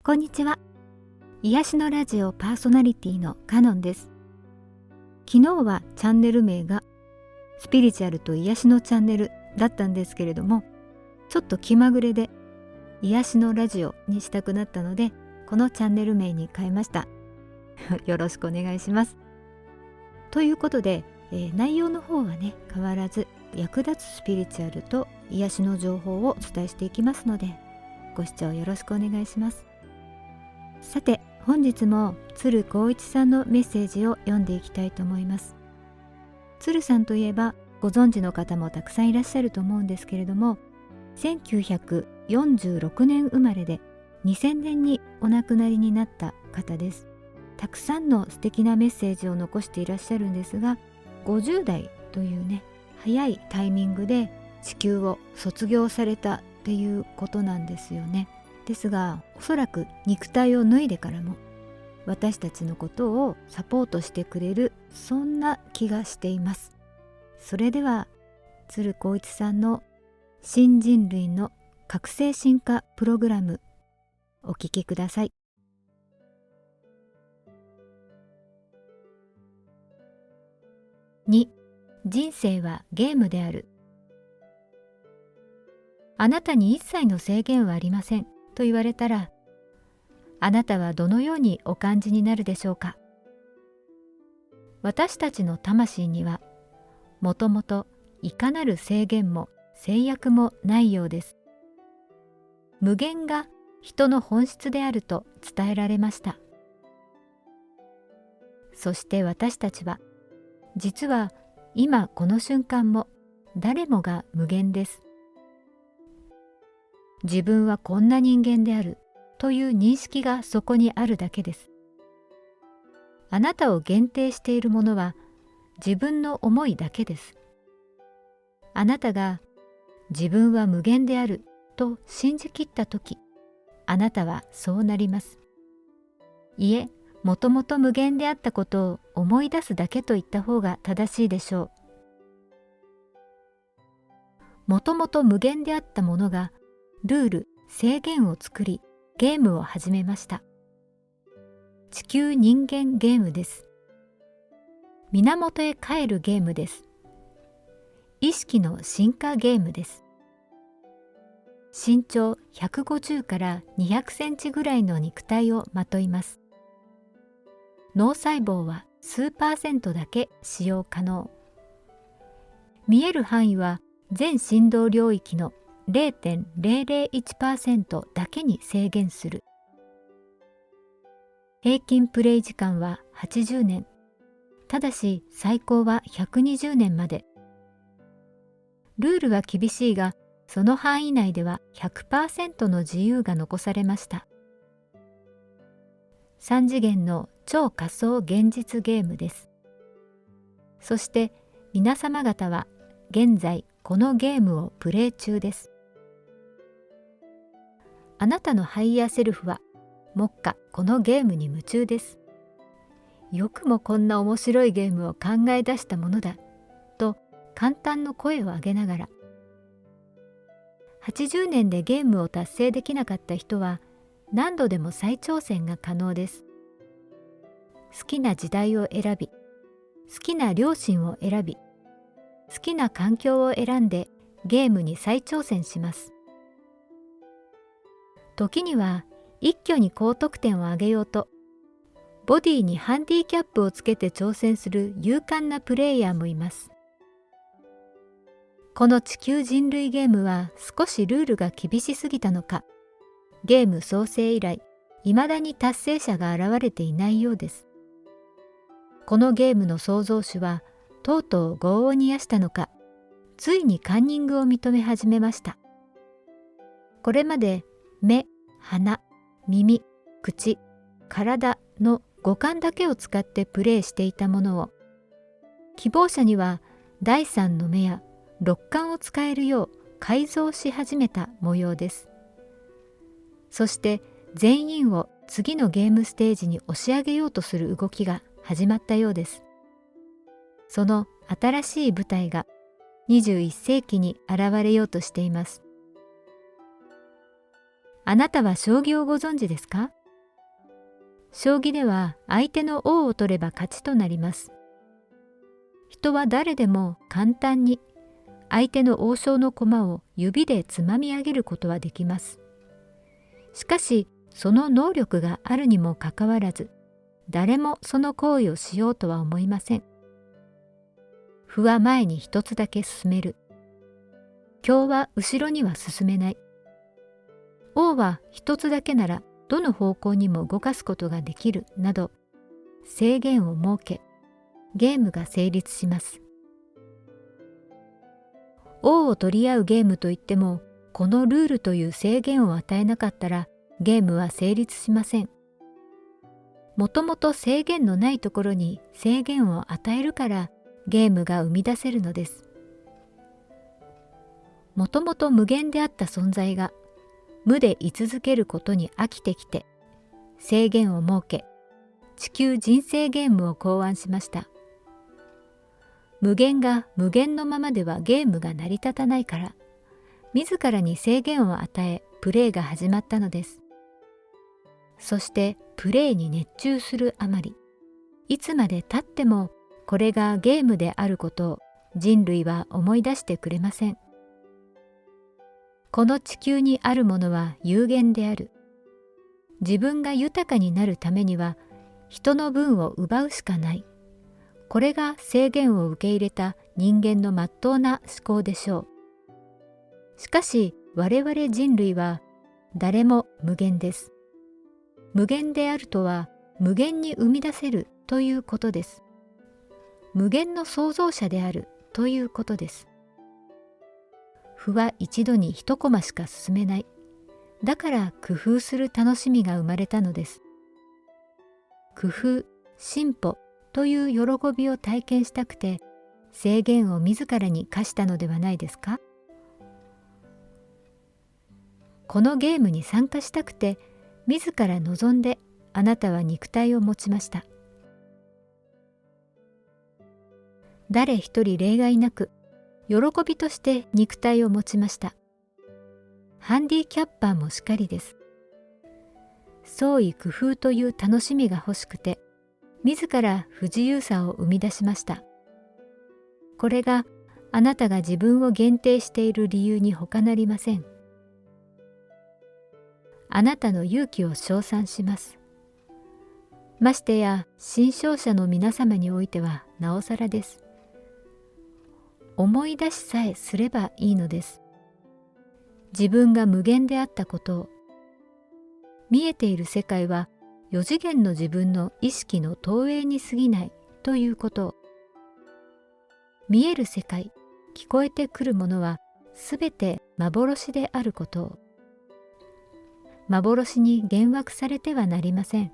こんにちは。癒しのラジオパーソナリティのカノンです。昨日はチャンネル名がスピリチュアルと癒しのチャンネルだったんですけれども、ちょっと気まぐれで癒しのラジオにしたくなったので、このチャンネル名に変えました。よろしくお願いします。ということで、内容の方はね変わらず、役立つスピリチュアルと癒しの情報をお伝えしていきますので、ご視聴よろしくお願いします。さて、本日も鶴光一さんのメッセージを読んでいきたいと思います。鶴さんといえばご存知の方もたくさんいらっしゃると思うんですけれども、1946年生まれで2000年にお亡くなりになった方です。たくさんの素敵なメッセージを残していらっしゃるんですが、50代というね早いタイミングで地球を卒業されたっていうことなんですよね。ですが、おそらく肉体を脱いでからも私たちのことをサポートしてくれる、そんな気がしています。それでは鶴光一さんの新人類の覚醒進化プログラム、お聞きください。2、人生はゲームである。あなたに一切の制限はありませんと言われたら、あなたはどのようにお感じになるでしょうか。私たちの魂にはもともといかなる制限も制約もないようです。無限が人の本質であると伝えられました。そして私たちは実は今この瞬間も誰もが無限です。自分はこんな人間であるという認識がそこにあるだけです。あなたを限定しているものは自分の思いだけです。あなたが自分は無限であると信じきったとき、あなたはそうなります。いえ、もともと無限であったことを思い出すだけと言った方が正しいでしょう。もともと無限であったものがルール、制限を作り、ゲームを始めました。地球人間ゲームです。源へ帰るゲームです。意識の進化ゲームです。身長150から200センチぐらいの肉体をまといます。脳細胞は数%だけ使用可能。見える範囲は全振動領域の 0.001% だけに制限する。平均プレイ時間は80年。ただし最高は120年まで。ルールは厳しいが、その範囲内では 100% の自由が残されました。3次元の超仮想現実ゲームです。そして皆様方は現在このゲームをプレイ中です。あなたのハイヤーセルフは目下このゲームに夢中です。よくもこんな面白いゲームを考え出したものだと感嘆の声を上げながら、80年でゲームを達成できなかった人は何度でも再挑戦が可能です。好きな時代を選び、好きな両親を選び、好きな環境を選んでゲームに再挑戦します。時には一挙に高得点を上げようと、ボディにハンディキャップをつけて挑戦する勇敢なプレイヤーもいます。この地球人類ゲームは少しルールが厳しすぎたのか、ゲーム創成以来、未だに達成者が現れていないようです。このゲームの創造主は、とうとう業を煮やしたのか、ついにカンニングを認め始めました。これまで目、鼻、耳、口、体の五感だけを使ってプレイしていたものを、希望者には第三の目や六感を使えるよう改造し始めた模様です。そして全員を次のゲームステージに押し上げようとする動きが始まったようです。その新しい舞台が21世紀に現れようとしています。あなたは将棋をご存知ですか？将棋では相手の王を取れば勝ちとなります。人は誰でも簡単に相手の王将の駒を指でつまみ上げることはできます。しかし、その能力があるにもかかわらず、誰もその行為をしようとは思いません。歩は前に一つだけ進める。香は後ろには進めない。王は一つだけならどの方向にも動かすことができるなど、制限を設け、ゲームが成立します。王を取り合うゲームといっても、このルールという制限を与えなかったら、ゲームは成立しません。もともと制限のないところに制限を与えるからゲームが生み出せるのです。もともと無限であった存在が無で居続けることに飽きてきて、制限を設け、地球人生ゲームを考案しました。無限が無限のままではゲームが成り立たないから、自らに制限を与えプレイが始まったのです。そしてプレイに熱中するあまり、いつまで経ってもこれがゲームであることを人類は思い出してくれません。この地球にあるものは有限である。自分が豊かになるためには人の分を奪うしかない。これが制限を受け入れた人間の真っ当な思考でしょう。しかし我々人類は誰も無限です。無限であるとは無限に生み出せるということです。無限の創造者であるということです。歩は一度に一コマしか進めない。だから工夫する楽しみが生まれたのです。工夫、進歩という喜びを体験したくて制限を自らに課したのではないですか？このゲームに参加したくて自ら望んであなたは肉体を持ちました。誰一人例外なく喜びとして肉体を持ちました。ハンディキャッパーもしかりです。創意工夫という楽しみが欲しくて自ら不自由さを生み出しました。これがあなたが自分を限定している理由に他なりません。あなたの勇気を称賛します。ましてや新商者の皆様においてはなおさらです。思い出しさえすればいいのです。自分が無限であったことを。見えている世界は4次元の自分の意識の投影に過ぎないということを。見える世界、聞こえてくるものはすべて幻であることを。幻に幻惑されてはなりません。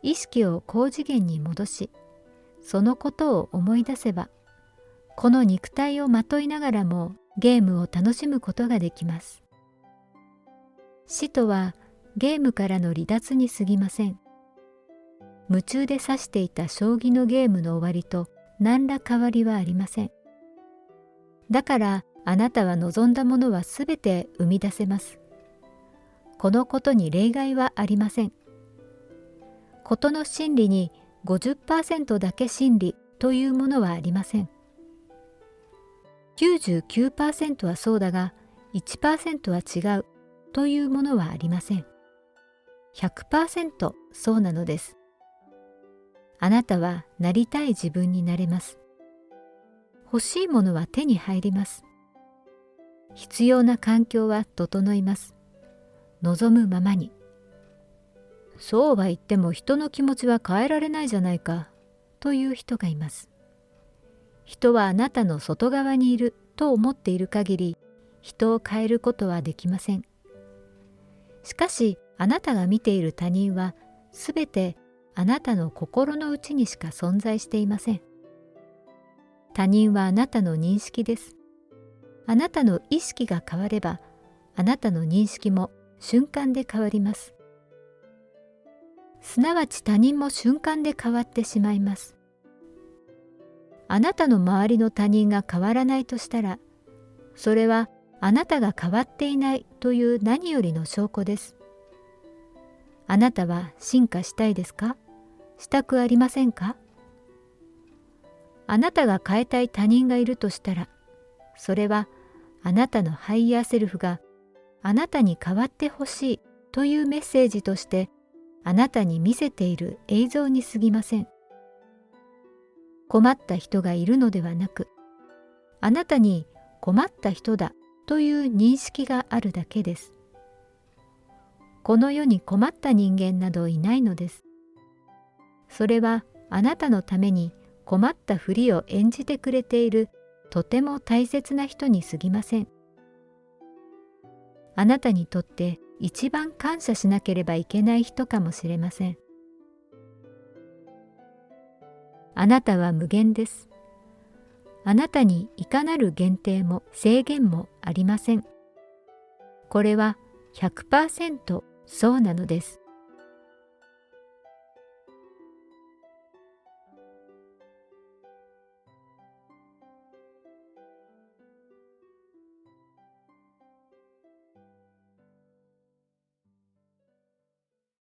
意識を高次元に戻し、そのことを思い出せば、この肉体をまといながらもゲームを楽しむことができます。死とはゲームからの離脱に過ぎません。夢中で指していた将棋のゲームの終わりと何ら変わりはありません。だからあなたは望んだものはすべて生み出せます。このことに例外はありません。ことの真理に 50% だけ真理というものはありません。99% はそうだが 1% は違うというものはありません。100% そうなのです。あなたはなりたい自分になれます。欲しいものは手に入ります。必要な環境は整います。望むままに。そうは言っても人の気持ちは変えられないじゃないかという人がいます。人はあなたの外側にいると思っている限り、人を変えることはできません。しかし、あなたが見ている他人は、すべてあなたの心の内にしか存在していません。他人はあなたの認識です。あなたの意識が変われば、あなたの認識も瞬間で変わります。すなわち他人も瞬間で変わってしまいます。あなたの周りの他人が変わらないとしたら、それはあなたが変わっていないという何よりの証拠です。あなたは進化したいですか？したくありませんか？あなたが変えたい他人がいるとしたら、それはあなたのハイヤーセルフがあなたに変わってほしいというメッセージとしてあなたに見せている映像に過ぎません。困った人がいるのではなく、あなたに困った人だという認識があるだけです。この世に困った人間などいないのです。それはあなたのために困ったふりを演じてくれているとても大切な人に過ぎません。あなたにとって一番感謝しなければいけない人かもしれません。あなたは無限です。あなたにいかなる限定も制限もありません。これは 100% そうなのです。